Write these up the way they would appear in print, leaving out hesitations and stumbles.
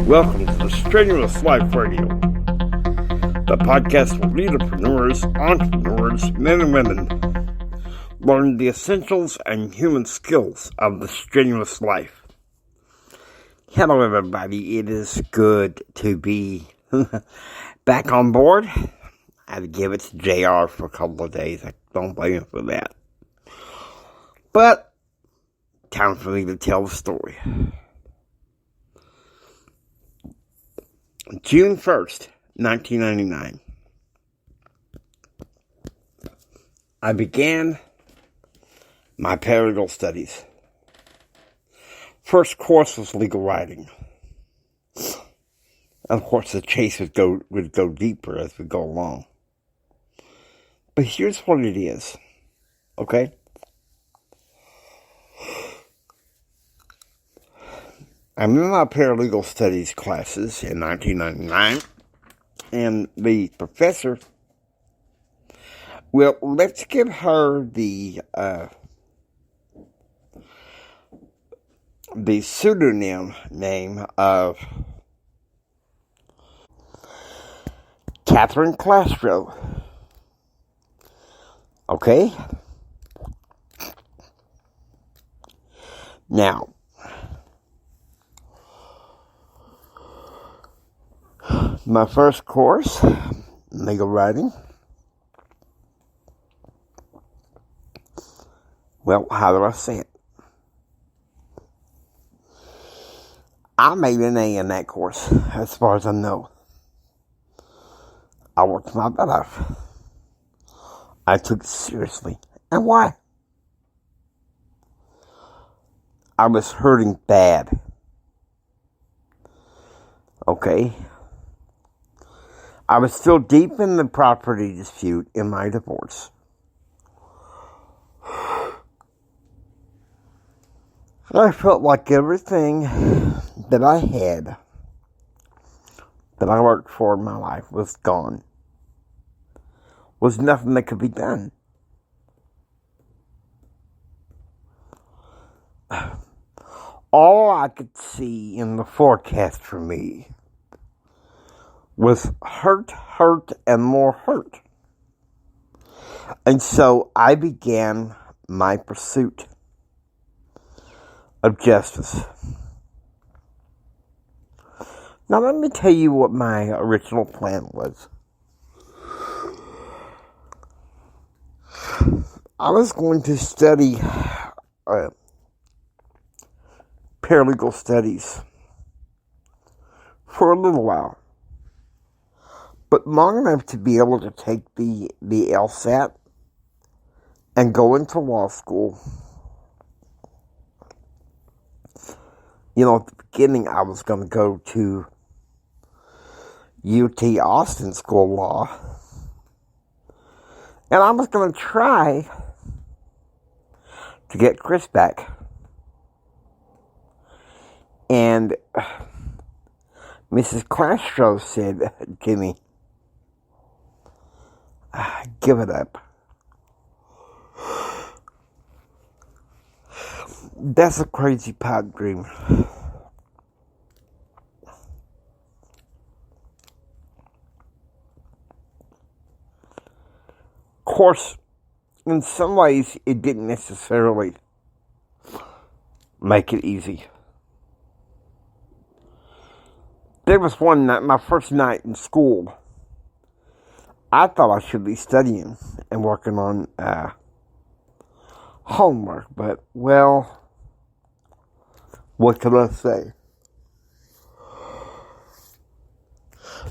Welcome to the Strenuous Life Radio, the podcast for leaderpreneurs, entrepreneurs, men and women, learn the essentials and human skills of the strenuous life. Hello everybody, it is good to be back on board. I had to give it to JR for a couple of days. I don't blame him for that. But, time for me to tell the story. June 1st, 1999. I began my paralegal studies. First course was legal writing. Of course, the chase would go deeper as we go along. But here's what it is, okay? I'm in my paralegal studies classes in 1999, and the professor, well, let's give her the pseudonym name of Catherine Castro. Okay? Now, my first course, legal writing. Well, how do I say it? I made an A in that course, as far as I know. I worked my butt off. I took it seriously. And why? I was hurting bad. Okay? I was still deep in the property dispute in my divorce. I felt like everything that I had, that I worked for in my life, was gone. Was nothing that could be done. All I could see in the forecast for me was hurt, and more hurt. And so I began my pursuit of justice. Now let me tell you what my original plan was. I was going to study paralegal studies for a little while, but long enough to be able to take the LSAT and go into law school. You know, at the beginning, I was going to go to UT Austin School of Law, and I was going to try to get Chris back. And Mrs. Castro said, Jimmy, give it up. That's a crazy pipe dream. Of course, in some ways, it didn't necessarily make it easy. There was one night, my first night in school, I thought I should be studying and working on homework, but, well, what can I say?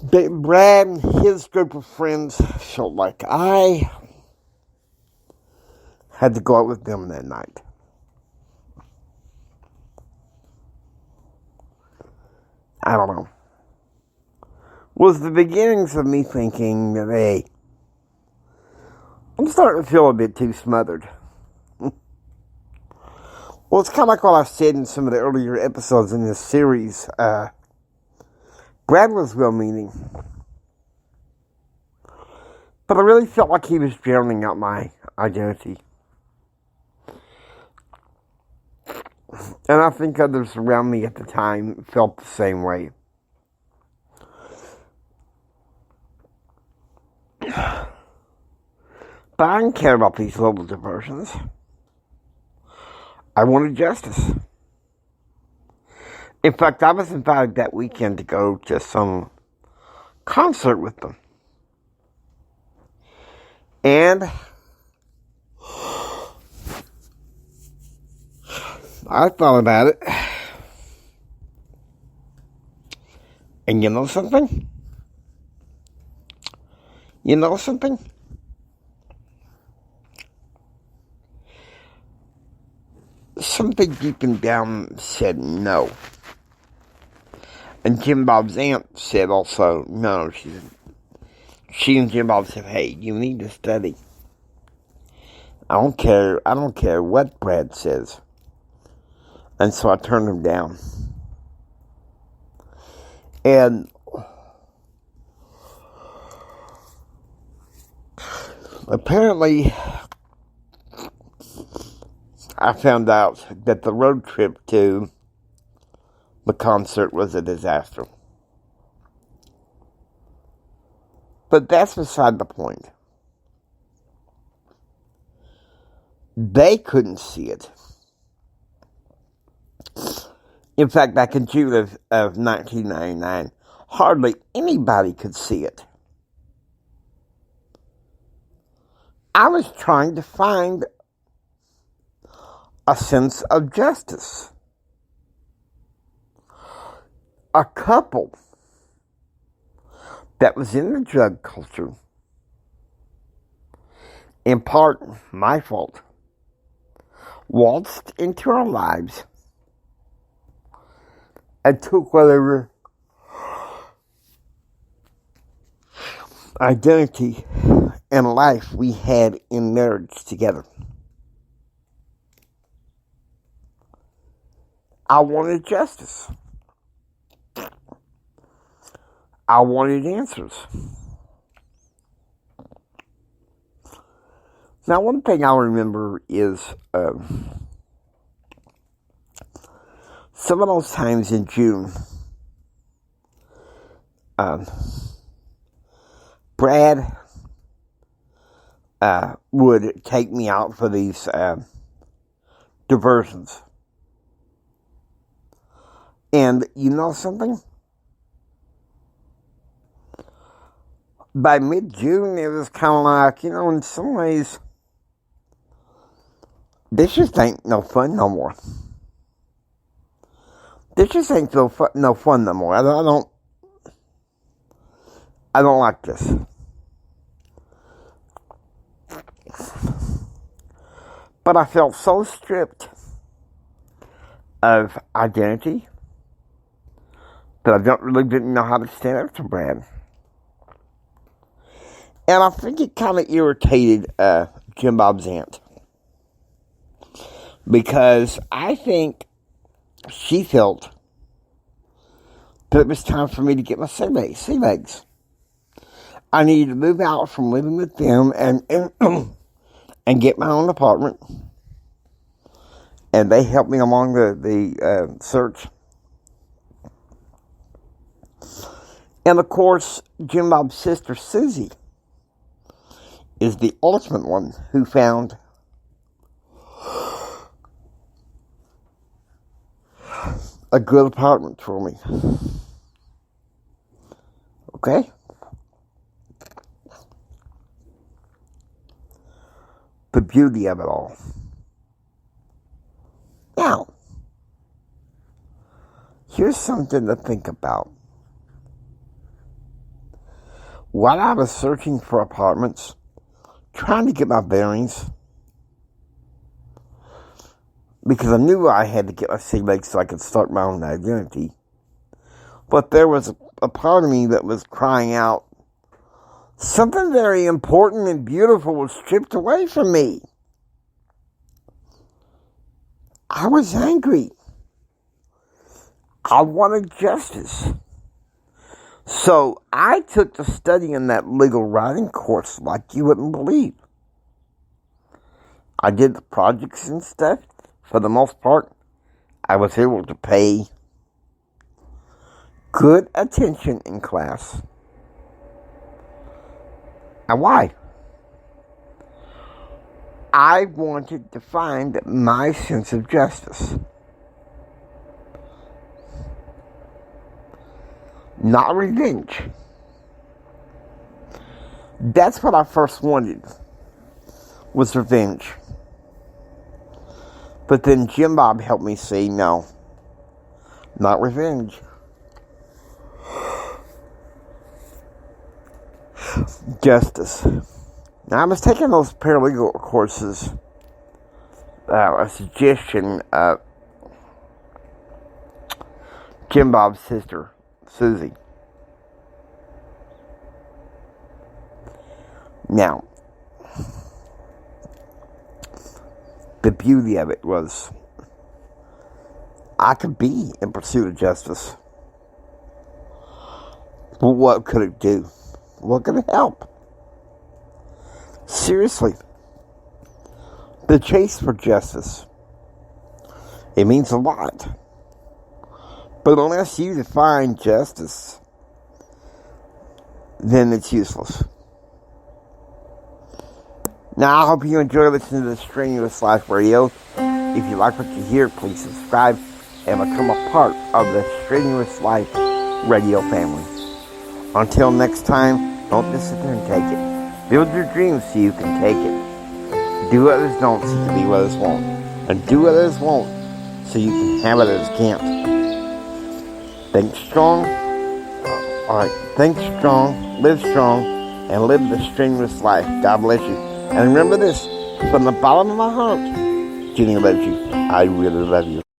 Brad and his group of friends felt like I had to go out with them that night. I don't know. Was the beginnings of me thinking that, hey, I'm starting to feel a bit too smothered. Well, it's kind of like what I said in some of the earlier episodes in this series. Brad was well-meaning. But I really felt like he was drowning out my identity. And I think others around me at the time felt the same way. But I didn't care about these little diversions. I wanted justice. In fact, I was invited that weekend to go to some concert with them. And I thought about it. And you know something? You know something? Something deep and down said no. And Jim Bob's aunt said also no. She and Jim Bob said, hey, you need to study. I don't care what Brad says. And so I turned him down. And apparently, I found out that the road trip to the concert was a disaster. But that's beside the point. They couldn't see it. In fact, back in June of 1999, hardly anybody could see it. I was trying to find a sense of justice. A couple that was in the drug culture, in part my fault, waltzed into our lives and took whatever identity and life we had in marriage together. I wanted justice. I wanted answers. Now, one thing I remember is some of those times in June, Brad would take me out for these diversions. And you know something? By mid-June, it was kind of like, in some ways, this just ain't no fun no more. This just ain't no fun no more. I don't like this. But I felt so stripped of identity that I didn't know how to stand up to Brad. And I think it kind of irritated Jim Bob's aunt. Because I think she felt that it was time for me to get my sea legs. I needed to move out from living with them and get my own apartment. And they helped me along the search. And of course, Jim Bob's sister, Susie, is the ultimate one who found a good apartment for me. Okay? The beauty of it all. Now, here's something to think about. While I was searching for apartments, trying to get my bearings, because I knew I had to get my sea legs so I could start my own identity. But there was a part of me that was crying out, something very important and beautiful was stripped away from me. I was angry. I wanted justice. So I took to studying that legal writing course like you wouldn't believe. I did the projects and stuff. For the most part, I was able to pay good attention in class. And why? I wanted to find my sense of justice. Not revenge. That's what I first wanted, was revenge. But then Jim Bob helped me see, no, not revenge. Justice. Now, I was taking those paralegal courses, a suggestion of Jim Bob's sister, Susie. Now, the beauty of it was I could be in pursuit of justice. But what could it do? What could it help? Seriously. The chase for justice. It means a lot. But unless you define justice, then it's useless. Now, I hope you enjoy listening to the Strenuous Life Radio. If you like what you hear, please subscribe and become a part of the Strenuous Life Radio family. Until next time, don't just sit there and take it. Build your dreams so you can take it. Do what others don't so you can be what others won't. And do what others won't so you can have what others can't. Think strong. Alright, think strong, live strong, and live the strenuous life. God bless you. And remember this, from the bottom of my heart, Jenny loves you. I really love you.